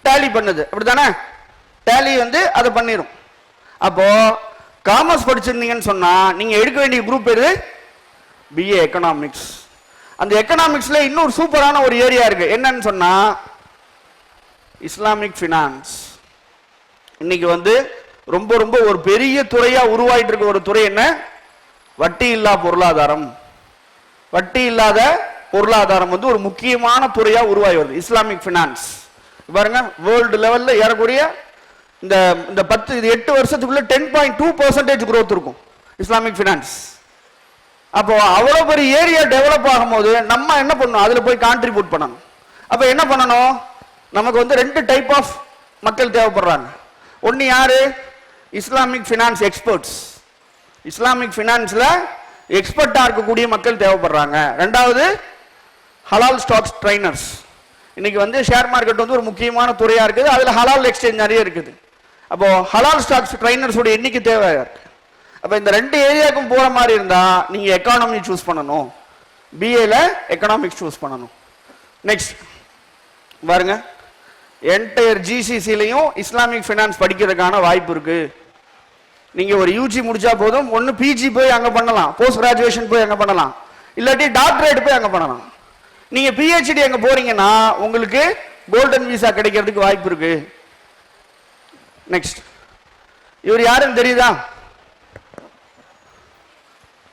டேலி பண்ணுது. அப்படித்தானே? டேலி வந்து அதை பண்ணிரும். அப்போ காமர்ஸ் படிச்சிருந்தீங்கன்னு சொன்னா நீங்க எடுக்க வேண்டிய குரூப் எது? BA economics. அந்த எக்கனாமிக்ஸ்ல இன்னொரு சூப்பரான ஒரு ஏரியா இருக்கு. என்னன்னு சொன்னா இஸ்லாமிக் ஃபினான்ஸ். இன்னைக்கு வந்து ரொம்ப ரொம்ப ஒரு பெரிய துறையா உருவாயிட்டு இருக்க ஒரு துறை என்ன? வட்டி இல்லா பொருளாதாரம். வட்டி இல்லாத பொருளாதாரம் வந்து ஒரு முக்கியமான துறையா உருவாகி வருது, இஸ்லாமிக் ஃபினான்ஸ். பாருங்க, வேர்ல்டு லெவல்ல ஏறக்கூடிய இந்த 8 வருஷத்துக்குள்ள 10.2% growth இருக்கும் இஸ்லாமிக் ஃபினான்ஸ். அப்போ அவ்வளவு பெரிய ஏரியா டெவலப் ஆகும்போது நம்ம என்ன பண்ணணும்? அதுல போய் கான்ட்ரிபியூட் பண்ணணும். அப்ப என்ன பண்ணணும்? நமக்கு வந்து 2 டைப் ஆஃப் மக்கள் தேவைப்படுறாங்க. ஒன்னு யாரு? Islamic finance experts. இஸ்லாமிக் ஃபினான்ஸ்ல எக்ஸ்பர்ட்டா இருக்கக்கூடிய மக்கள் தேவைப்படுறாங்க. ரெண்டாவது ஹலால் ஸ்டாக்ஸ் ட்ரைனர்ஸ். இன்னைக்கு வந்து ஷேர் மார்க்கெட் வந்து ஒரு முக்கியமான துறையா இருக்குது. அதுல ஹலால் எக்ஸ்சேஞ்ச் நிறைய இருக்குது. அப்போ ஹலால் ஸ்டாக்ஸ் ட்ரைனர்ஸோட எண்ணிக்கை தேவை இருக்கு. அப்ப இந்த 2 ஏரியாவுக்கும் போற மாதிரி இருந்தா நீங்க எக்கானமி சூஸ் பண்ணணும். பிஏல எக்கனாமிக்ஸ் சூஸ் பண்ணணும். நெக்ஸ்ட் பாருங்க, என்டையர் ஜிசிசிலையும் இஸ்லாமிக் ஃபினான்ஸ் படிக்கிறதுக்கான வாய்ப்பு இருக்கு. நீங்க ஒரு யூஜி முடிச்சா போதும், ஒன்னு பிஜி போய் அங்க பண்ணலாம், போஸ்ட் கிராஜுவேஷன் போய் அங்க பண்ணலாம், இல்லாட்டி டாக்டரேட் போய் அங்க பண்ணலாம். நீங்க பிஹெச்டி அங்க போறீங்கன்னா உங்களுக்கு கோல்டன் விசா கிடைக்கிறதுக்கு வாய்ப்பு இருக்கு. நெக்ஸ்ட், இவர் யாருன்னு தெரியுதா?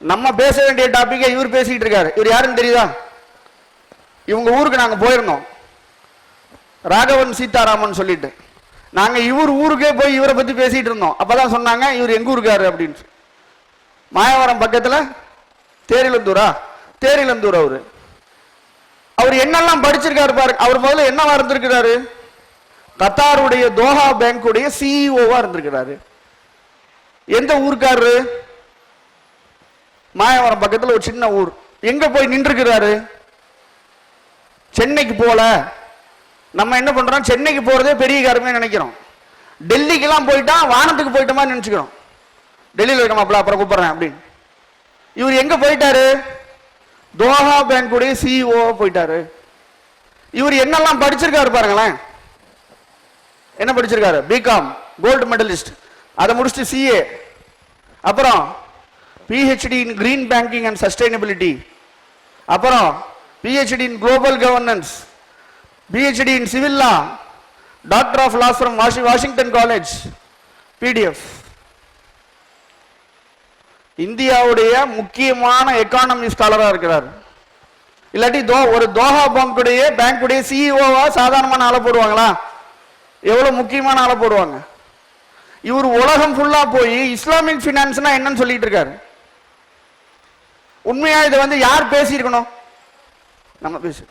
நம்ம பேச வேண்டிய டாபிக்கை இவர் பேசிட்டு இருக்காரு. இவர் யாருன்னு தெரியுதா? இவங்க ஊருக்கு நாங்க போயிருந்தோம், ராகவன் சீதாராமன் சொல்லிட்டு. நாங்க இவர் ஊருக்கே போய் இவரை பத்தி பேசிட்டு இருந்தோம். அப்பதான் சொன்னாங்க இவர் எங்க ஊருக்காரு அப்படின்னு. மாயவரம் பக்கத்துல தேரிலந்தூரா? தேரிலந்தூர். அவர் என்னெல்லாம் படிச்சிருக்காரு பாருங்க. அவர் முதல்ல என்னவா இருந்திருக்கிறாரு? கத்தாருடைய தோஹா பேங்குடைய சிஇஓவா இருந்திருக்கிறாரு. எந்த ஊருக்காரு? மாயவரம் பக்கத்துல ஒரு சின்ன ஊர். எங்க போய் நின்றுக்கிறாரு? சென்னைக்கு போல. நம்ம என்ன பண்றோம்? சென்னைக்கு போறதே பெரிய காரியமே நினைக்கிறோம். டெல்லிக்கெல்லாம் போயிட்டா வானத்துக்கு போயிட்ட மாதிரி நினைச்சுக்கிறோம். டெல்லியில் இருக்க மாப்பிள்ள அப்புறம் கூப்பிடுறேன் அப்படின்னு. இவர் எங்க போயிட்டாரு? தோஹா பேங்குடைய சிஇஓ போயிட்டாரு. இவர் என்னெல்லாம் படிச்சிருக்காரு பாருங்களேன். என்ன படிச்சிருக்காரு? BCom, gold medalist. அதை முடிச்சுட்டு சிஏ, அப்புறம் PhD in green banking and sustainability, அப்புறம் PhD in global governance, PhD in civil law, doctor of laws from Washington college, PDF. இந்தியாவுடைய முக்கியமான எக்கானமி ஸ்காலரா இருக்கிறார். இல்லாட்டி ஒரு தோஹா பேங்குடைய சிஇஓவா சாதாரணமான ஆளை போடுவாங்களா? எவ்வளவு முக்கியமான ஆளை போடுவாங்க. இவர் உலகம் ஃபுல்லா போய் இஸ்லாமிக் ஃபினான்ஸ்னா என்னன்னு சொல்லிட்டு இருக்காரு. உண்மையா இதை வந்து யார் பேசியிருக்கணும்? நம்ம பேசு.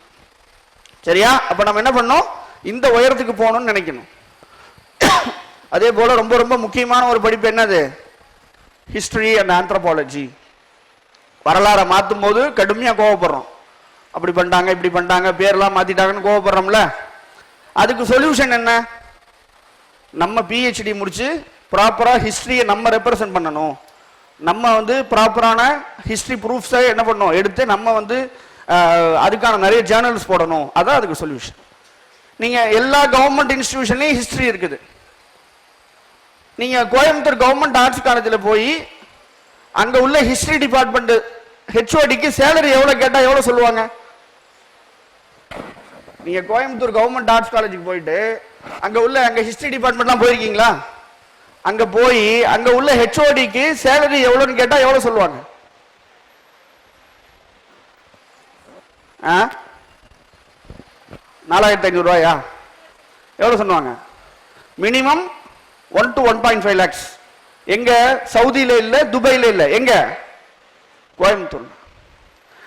சரியா? அப்ப நம்ம என்ன பண்ணோம்? இந்த உயரத்துக்கு போகணும்னு நினைக்கணும். அதே போல ரொம்ப ரொம்ப முக்கியமான ஒரு படிப்பு என்னது? History and anthropology. வரலாறை மாற்றும் போது கடுமையா கோவப்படுறோம். அப்படி பண்ணிட்டாங்க, இப்படி பண்ணிட்டாங்க, பேர்லாம் மாத்திட்டாங்கன்னு கோவப்படுறோம்ல. அதுக்கு சொல்யூஷன் என்ன? நம்ம பிஹெச்டி முடிச்சு ப்ராப்பரா ஹிஸ்டரியை நம்ம ரெப்ரசன்ட் பண்ணணும். நம்ம வந்து ப்ராப்பரான ஹிஸ்டரி ப்ரூஃப்ஸை என்ன பண்ணணும் எடுத்து நம்ம வந்து அதுக்கான நிறைய ஜேர்னல்ஸ் போடணும். அதான் அதுக்கு சொல்யூஷன். நீங்க எல்லா கவர்மெண்ட் இன்ஸ்டிடியூஷன்லயும் ஹிஸ்டரி இருக்குது. நீங்க கோயம்புத்தூர் கவர்மெண்ட் ஆர்ட்ஸ் காலேஜில் போய் அங்க உள்ள ஹிஸ்டரி டிபார்ட்மெண்ட் ஹெச்ஓடிக்கு சேலரி எவ்வளவு கேட்டா எவ்வளவு சொல்லுவாங்க? நீங்க கோயம்புத்தூர் கவர்மெண்ட் ஆர்ட்ஸ் காலேஜுக்கு போயிட்டு அங்க ஹிஸ்டரி டிபார்ட்மெண்ட்லாம் போயிருக்கீங்களா? அங்க போய் அங்க உள்ள ஹெச்ஓடிக்கு சேலரி எவ்வளவுன்னு கேட்டா எவ்வளவு சொல்லுவாங்க? 4500 ரூபாயா? எவ்வளவு சொல்லுவாங்க? Minimum 1 to 1.5 lakhs. எங்க? சவுதியில இல்ல, துபாயில இல்ல, எங்க? கோயம்புத்தூர்.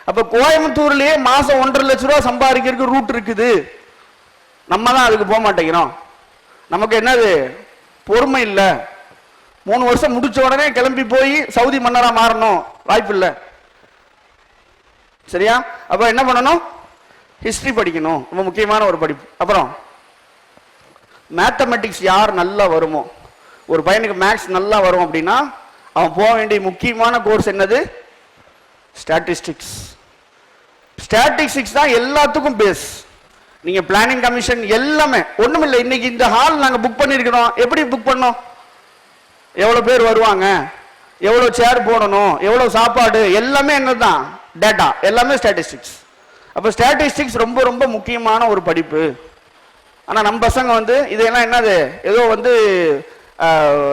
அப்ப கோயம்புத்தூர்லயே மாசம் 1.5 லட்சம் ரூபாய் சம்பாதிக்கிறதுக்கு ரூட் இருக்குது. நம்ம தான் அதுக்கு போக மாட்டேங்கிறோம். நமக்கு என்னது? பொறுமை இல்ல. 3 வருஷம் முடிச்ச உடனே கிளம்பி போய் சவுதி மன்னரா மாறணும், வாய்ப்பு இல்லை. சரியா? அப்ப என்ன பண்ணணும்? ஹிஸ்டரி படிக்கணும், ரொம்ப முக்கியமான ஒரு படிப்பு. அப்புறம் மேத்தமெட்டிக்ஸ் யார் நல்லா வருமோ, ஒரு பையனுக்கு மேக்ஸ் நல்லா வரும் அப்படின்னா அவன் போக வேண்டிய முக்கியமான கோர்ஸ் என்னது? ஸ்டாட்டிஸ்டிக்ஸ். ஸ்டாட்டிஸ்டிக்ஸ் தான் எல்லாத்துக்கும் பேஸ். நீங்க பிளானிங் கமிஷன் எல்லாமே ஒண்ணுமில்லை. இன்னைக்கு இந்த ஹால் நாங்க புக் பண்ணிருக்கிறோம். எப்படி புக் பண்ணோம்? எவ்வளவு பேர் வருவாங்க, எவ்வளவு சேர் போடணும், எவ்வளவு சாப்பாடு, எல்லாமே என்னதான்? டேட்டா, எல்லாமே ஸ்டாட்டிஸ்டிக்ஸ். அப்ப ஸ்டாட்டிஸ்டிக்ஸ் ரொம்ப ரொம்ப முக்கியமான ஒரு படிப்பு. ஆனா நம்ம பசங்க வந்து இதெல்லாம் என்னது, ஏதோ வந்து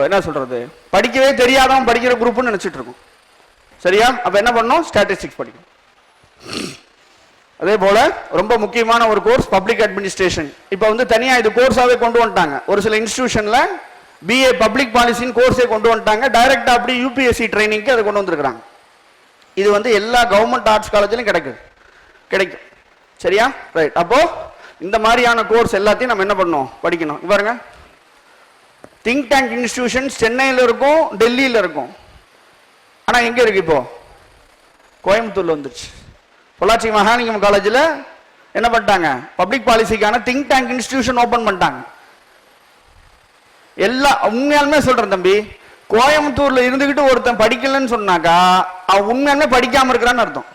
என்ன சொல்றது, படிக்கவே தெரியாதவன் படிக்கிற குரூப்னு நினைச்சிட்டு இருக்கும். சரியா? அப்ப என்ன பண்ணணும்? ஸ்டாட்டிஸ்டிக்ஸ் படிக்கணும். அதே போல ரொம்ப முக்கியமான ஒரு கோர்ஸ் பப்ளிக் அட்மினிஸ்ட்ரேஷன். இப்ப வந்து தனியா இது கோர்ஸாவே கொண்டு வந்துட்டாங்க. ஒரு சில இன்ஸ்டிடியூஷன்ல பிஏ பப்ளிக் பாலிசின்னு கோர்ஸே கொண்டு வந்துட்டாங்க. டைரக்டா அப்படி யூபிஎஸ்சி ட்ரைனிங்க்கு அதை கொண்டு வந்திருக்காங்க. இது வந்து எல்லா கவர்மெண்ட் ஆர்ட்ஸ் காலேஜிலும் கிடைக்கும். சரியா? ரைட். அப்போ இந்த மாதிரியான கோர்ஸ் எல்லாத்தையும் நம்ம என்ன பண்ணணும்? படிக்கணும். பாருங்க, திங்க் டேங்க் இன்ஸ்டிடியூஷன் சென்னையில் இருக்கும், டெல்லியில் இருக்கும். ஆனா எங்க இருக்கு? இப்போ கோயம்புத்தூர்ல வந்துருச்சு. பொள்ளாச்சி மகாலிங்கம் காலேஜில் என்ன பண்ணிட்டாங்க? பப்ளிக் பாலிசிக்கான திங்க் டேங்க் இன்ஸ்டிடியூஷன் ஓபன் பண்ணிட்டாங்க. எல்லா உண்மையாலுமே சொல்றேன் தம்பி, கோயம்புத்தூர்ல இருந்துகிட்டு ஒருத்தன் படிக்கலன்னு சொன்னாக்கா அவன் உண்மையாலுமே படிக்காம இருக்கிறான்னு அர்த்தம்.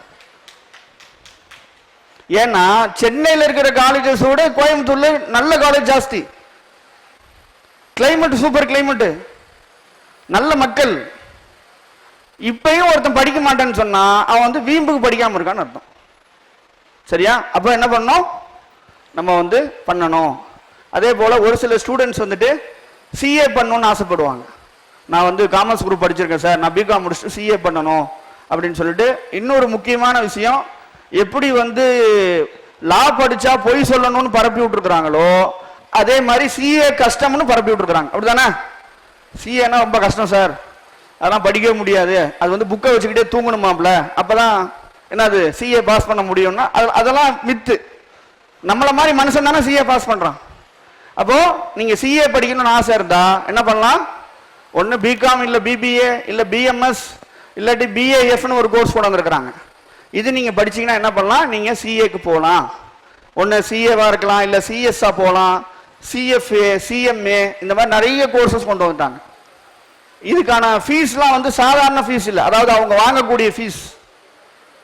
ஏன்னா சென்னையில் இருக்கிற காலேஜஸோட கோயம்புத்தூர்ல நல்ல காலேஜ் ஜாஸ்தி. கிளைமேட் சூப்பர் கிளைமேட், நல்ல மக்கள். இப்பயும் ஒருத்தன் படிக்க மாட்டேன்னு சொன்னா அவன் வந்து வீம்புக்கு படிக்காம இருக்கான்னு அர்த்தம். சரியா? அப்ப என்ன பண்ணணும்? நம்ம வந்து பண்ணணும். அதே போல ஒரு சில ஸ்டூடெண்ட்ஸ் வந்துட்டு சிஏ பண்ணணும்னு ஆசைப்படுவாங்க. நான் வந்து காமர்ஸ் குரூப் படிச்சிருக்கேன் சார், நான் பிகாம் முடிச்சுட்டு சிஏ பண்ணணும் அப்படின்னு சொல்லிட்டு. இன்னொரு முக்கியமான விஷயம், எப்படி வந்து லா படிச்சா பொய் சொல்லணும்னு பரப்பி விட்டுருக்காங்களோ அதே மாதிரி சிஏ கஷ்டம்னு பரப்பி விட்டுருக்காங்க. அப்படிதானே? சிஏனா ரொம்ப கஷ்டம் சார், அதெல்லாம் படிக்கவே முடியாது, அது வந்து புக்கை வச்சுக்கிட்டே தூங்கணுமாப்ல, அப்பதான் என்னது சிஏ பாஸ் பண்ண முடியும்னா அதெல்லாம் மித்து. நம்மள மாதிரி மனுஷன் தானே சிஏ பாஸ் பண்றான். அப்போ நீங்க சிஏ படிக்கணும்னு ஆசை இருந்தா என்ன பண்ணலாம்? ஒன்னு பிகாம், இல்ல பிபிஏ, இல்ல பிஎம்எஸ், இல்லாட்டி பிஏஎஃப்னு ஒரு கோர்ஸ் கொண்டு வந்திருக்கிறாங்க. இது நீங்க படிச்சீங்கன்னா என்ன பண்ணலாம்? நீங்க சிஏக்கு போகலாம். ஒன்னு சிஏவா இருக்கலாம், இல்ல சிஎஸ்ஆ போகலாம், சிஎஃப்ஏ, சிஎம்ஏ, இந்த மாதிரி நிறைய கோர்சஸ் கொண்டு வந்துட்டாங்க. இதுக்கான ஃபீஸ்லாம் வந்து சாதாரண ஃபீஸ் இல்லை. அதாவது அவங்க வாங்கக்கூடிய ஃபீஸ்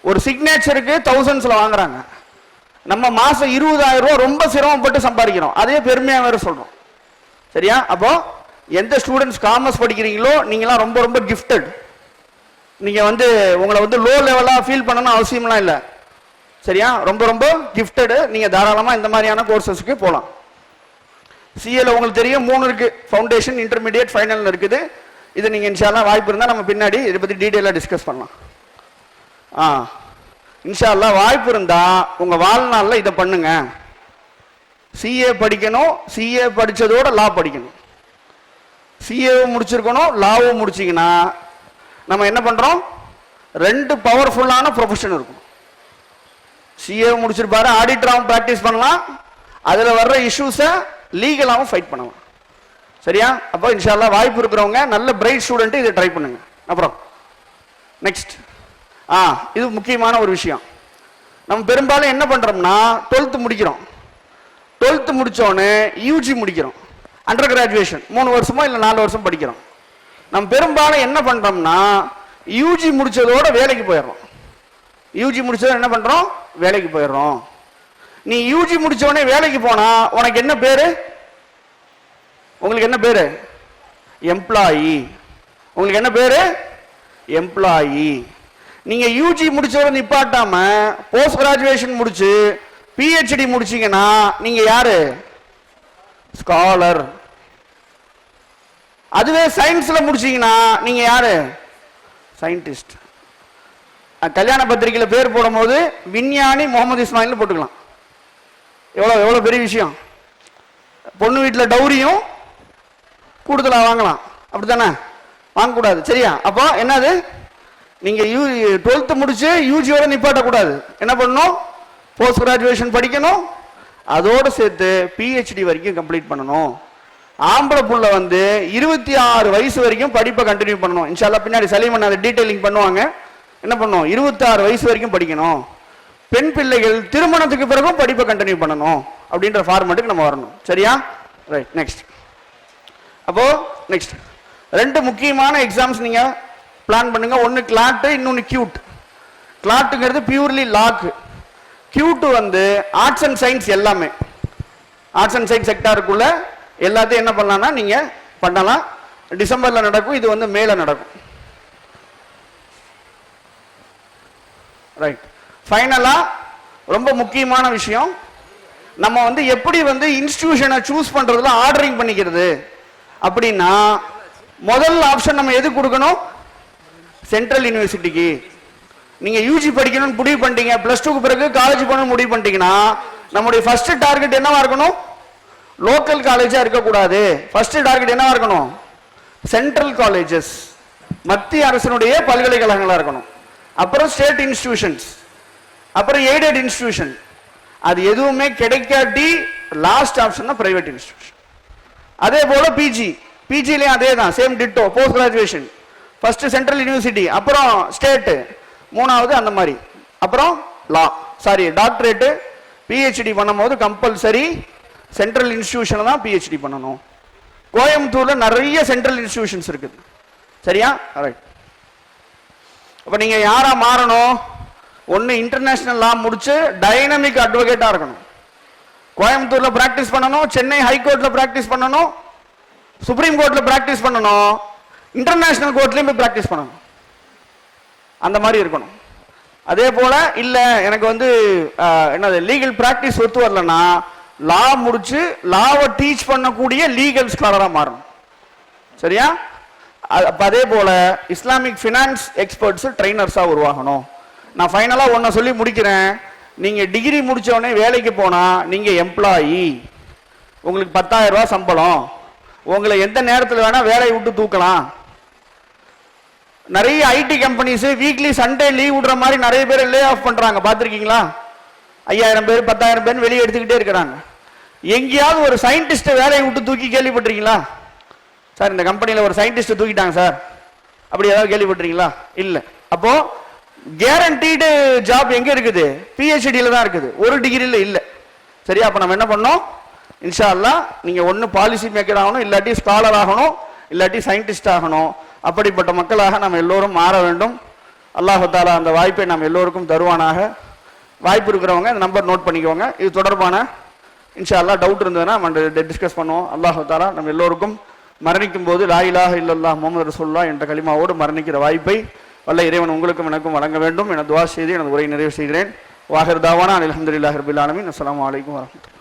ஒரு சிக்னேச்சருக்கு தௌசண்ட்ஸ்ல வாங்குறாங்க. நம்ம மாசம் 20,000 ரூபாய் ரொம்ப சிரமப்பட்டு சம்பாதிக்கிறோம். அதே பெருமையா வேற சொல்றோம். சரியா? அப்போ எந்த ஸ்டூடெண்ட்ஸ் காமர்ஸ் படிக்கிறீங்களோ நீங்களாம் ரொம்ப ரொம்ப கிஃப்டட். நீங்க வந்து உங்களை வந்து லோ லெவலா ஃபீல் பண்ணணும் அவசியம்லாம் இல்லை. சரியா? ரொம்ப ரொம்ப கிஃப்டடு. நீங்க தாராளமா இந்த மாதிரியான கோர்சஸ்க்கு போகலாம். சிஏல உங்களுக்கு தெரியும் 3 இருக்கு, ஃபவுண்டேஷன், இன்டர்மீடியட், ஃபைனல் இருக்குது. இது நீங்க இன்ஷால்லா வாய்ப்பு இருந்தா நம்ம பின்னாடி இதை பத்தி டீடைலா டிஸ்கஸ் பண்ணலாம். இன்ஷால்லா வாய்ப்பு இருந்தா உங்க வாழ்நாள்ல இதை பண்ணுங்க. சிஏ படிக்கணும், சிஏ படிச்சதோட லா படிக்கணும். சிஏவும் முடிச்சிருக்கணும், லாவும் முடிச்சிங்கன்னா நம்ம என்ன பண்ணுறோம், ரெண்டு பவர்ஃபுல்லான ப்ரொஃபஷன் இருக்கும். சிஏவும் முடிச்சிருப்பாரு, ஆடிட்டராகவும் ப்ராக்டிஸ் பண்ணலாம், அதில் வர்ற இஷ்யூஸை லீகலாகவும் ஃபைட் பண்ணலாம். சரியா? அப்போ இன்ஷால்லா வாய்ப்பு இருக்கிறவங்க நல்ல பிரைட் ஸ்டூடெண்ட் இதை ட்ரை பண்ணுங்க. அப்புறம் நெக்ஸ்ட் இது முக்கியமான ஒரு விஷயம். நம்ம பெரும்பாலும் என்ன பண்றோம்னா 12th முடிக்கிறோம், 12th முடிச்சோன்னு யூஜி முடிக்கிறோம், அண்டர் கிராஜுவேஷன் 3 வருஷமோ இல்லை 4 வருஷம் படிக்கிறோம். நம்ம பெரும்பாலும் என்ன பண்றோம்னா யூஜி முடிச்சதோட வேலைக்கு போயிடுறோம். யூஜி முடிச்சதோட என்ன பண்றோம், வேலைக்கு போயிடுறோம். நீ யூஜி முடிச்சோடனே வேலைக்கு போனா உனக்கு என்ன பேரு, உங்களுக்கு என்ன பேரு, எம்ப்ளாயி. உங்களுக்கு என்ன பேரு, எம்ப்ளாயி. நீங்க யூஜி முடிச்சவரை நிப்பாட்டாம போஸ்ட் கிராஜுவேஷன் முடிச்சு பிஹெச்டி முடிச்சீங்கன்னா நீங்க யாரு, ஸ்காலர். அதுவே சயின்ஸ்ல முடிச்சீங்கன்னா நீங்க யாரு, சயின்டிஸ்ட். கல்யாண பத்திரிகையில் பேர் போடும் போது விஞ்ஞானி முகமது இஸ்மாயில் போட்டுக்கலாம். எவ்வளவு எவ்வளவு பெரிய விஷயம். பொண்ணு வீட்டில் டௌரியும் கூடுதலா வாங்கலாம், அப்படித்தானே? வாங்கக்கூடாது. சரியா? அப்போ என்னது, நீங்க 12th முடிச்சு யூஜியோட நிப்பாட்டக்கூடாது. என்ன பண்ணணும், போஸ்ட் கிராஜுவேஷன் படிக்கணும், அதோடு சேர்த்து பிஹெச்டி வரைக்கும் கம்ப்ளீட் பண்ணணும். ஆம்பளை புள்ள 26 வயசு வரைக்கும் படிப்பை கண்டினியூ பண்ணணும். இன்ஷால்லா பின்னாடி சலீமன் அதை டீடைலிங் பண்ணுவாங்க. என்ன பண்ணணும், 26 வயசு வரைக்கும் படிக்கணும். பெண் பிள்ளைகள் திருமணத்துக்கு பிறகும் படிப்பை கண்டினியூ பண்ணணும் அப்படின்ற ஃபார்மேட்டுக்கு நம்ம வரணும். சரியா? ரைட். நெக்ஸ்ட். அப்போ நெக்ஸ்ட் 2 முக்கியமான எக்ஸாம்ஸ் நீங்க பிளான் பண்ணுங்க. ஒன்னு கிளாட், இன்னொன்னு கியூட். கிளாட்டுங்கிறது purely law, CUET arts and science. எல்லாமே ஆர்ட்ஸ் அண்ட் சயின்ஸ் செக்டாருக்குள்ள எல்லாத்தையும் என்ன பண்ணலாம்னா நீங்க பண்ணலாம். டிசம்பர்ல நடக்கும், இது மேல நடக்கும். ரைட். ஃபைனலா ரொம்ப முக்கியமான விஷயம், நம்ம எப்படி இன்ஸ்டிடியூஷனை சூஸ் பண்றதுல ஆர்டரிங் பண்ணிக்கிறது அப்படின்னா முதல் ஆப்ஷன் நம்ம எது கொடுக்கணும், சென்ட்ரல் யூனிவர்சிட்டிக்கு. நீங்க யூஜி படிக்கணும்னு முடிவு பண்ணிட்டீங்க, +2க்கு பிறகு காலேஜ் போகணும்னு முடிவு பண்ணிட்டீங்கன்னா நம்முடைய ஃபர்ஸ்ட் டார்கெட் என்னவா இருக்கணும், லோக்கல் காலேஜா இருக்கக்கூடாது. ஃபர்ஸ்ட் டார்கெட் என்னவா இருக்கணும், சென்ட்ரல் காலேஜஸ், மத்திய அரசினுடைய பல்கலைக்கழகங்களா இருக்கணும். அப்புறம் ஸ்டேட் இன்ஸ்டிடியூஷன்ஸ், அப்புறம் எய்டட் இன்ஸ்டிடியூஷன். அது எதுவுமே கிடைக்காட்டி லாஸ்ட் ஆப்ஷன் தான் பிரைவேட் இன்ஸ்டிடியூஷன். அதே போல பிஜி, பிஜிலையும் அதே தான், same ditto. Post graduation first central university, அப்புறம் ஸ்டேட், 3வது அந்த மாதிரி. அப்புறம் டாக்டரேட் பிஹெச்டி பண்ணும்போது கம்பல்சரி சென்ட்ரல் இன்ஸ்டிடியூஷன் தான் பிஹெச்டி பண்ணணும். கோயம்புத்தூர்ல நிறைய சென்ட்ரல் இன்ஸ்டிடியூஷன்ஸ் இருக்குது. சரியா? ரைட். அப்ப நீங்க யாரா மாறணும், ஒன்னு இன்டர்நேஷனல் லா முடிச்சு டைனமிக் அட்வொகேட்டா இருக்கணும். கோயம்புத்தூர்ல பிராக்டிஸ் பண்ணணும், சென்னை ஹைகோர்ட்ல பிராக்டிஸ் பண்ணணும், சுப்ரீம் கோர்ட்ல பிராக்டிஸ் பண்ணணும், இன்டர்நேஷனல் கோர்ட்லயும் போய் பிராக்டிஸ் பண்ணணும். அந்த மாதிரி இருக்கணும். அதே போல இல்ல எனக்கு என்னது லீகல் பிராக்டிஸ் ஒத்து வரலன்னா லா முடிச்சு லாவை டீச் பண்ணக்கூடிய லீகல் ஸ்காலரா மாறணும். சரியா? அதே போல இஸ்லாமிக் ஃபினான்ஸ் எக்ஸ்பர்ட்ஸ் ட்ரைனர்ஸா உருவாகணும். நான் ஃபைனலா ஒன்ன சொல்லி முடிக்கிறேன். நீங்க டிகிரி முடிச்ச உடனே வேலைக்கு போனா நீங்க எம்ப்ளாயி, உங்களுக்கு 10,000 ரூபாய் சம்பளம், உங்களை எந்த நேரத்தில் வேணா வேலையை விட்டு தூக்கலாம். நிறைய IT companies weekly Sunday leave விடுற மாதிரி நிறைய பேர் லே ஆஃப் பண்றாங்க, பாத்திருக்கீங்களா? 5,000 பேர் 10,000 பேர் வெளியே எடுத்துக்கிட்டே இருக்கிறாங்க. எங்கேயாவது ஒரு சயின்டிஸ்ட் வேலையை விட்டு தூக்கி கேள்விப்பட்டிருக்கீங்களா? சார் இந்த கம்பெனியில ஒரு சயின்டிஸ்ட் தூக்கிட்டாங்க சார், அப்படி ஏதாவது கேள்விப்பட்டிருக்கீங்களா? இல்ல. அப்போ கேரண்டீடு ஜாப் எங்க இருக்குது, பிஹெச்டியில தான் இருக்குது, ஒரு டிகிரியில இல்ல. சரியா? அப்ப நம்ம என்ன பண்ணோம், இன்ஷா அல்லாஹ் நீங்க ஒன்னு பாலிசி மேக்கர் ஆகணும், இல்லாட்டி ஸ்காலர் ஆகணும், இல்லாட்டி சயின்டிஸ்ட் ஆகணும். அப்படிப்பட்ட மக்களாக நம்ம எல்லோரும் மாற வேண்டும். அல்லாஹ் தஆலா அந்த வாய்ப்பை நம்ம எல்லோருக்கும் தருவானாக. வாய்ப்பு இருக்கிறவங்க இந்த நம்பர் நோட் பண்ணிக்கோங்க. இது தொடர்பான இன்ஷா அல்லாஹ் டவுட் இருந்ததுன்னா நம்ம டிஸ்கஸ் பண்ணுவோம். அல்லாஹ் தஆலா நம்ம எல்லோருக்கும் மரணிக்கும் போது லா இலாஹ இல்லல்லாஹ் முஹம்மது ரசூலுல்லாஹ் என்ற கலிமாவோடு மரணிக்கிற வாய்ப்பை வல்ல இறைவன் உங்களுக்கும் எனக்கும் வழங்க வேண்டும் என துஆ செய்து எனது உரையை நிறைவு செய்கிறேன். வாஹிர் தாவானா அல்ஹம்துலில்லாஹி ரப்பில் ஆலமீன். அஸ்ஸலாமு அலைக்கும் வரஹ்மத்துல்லாஹி.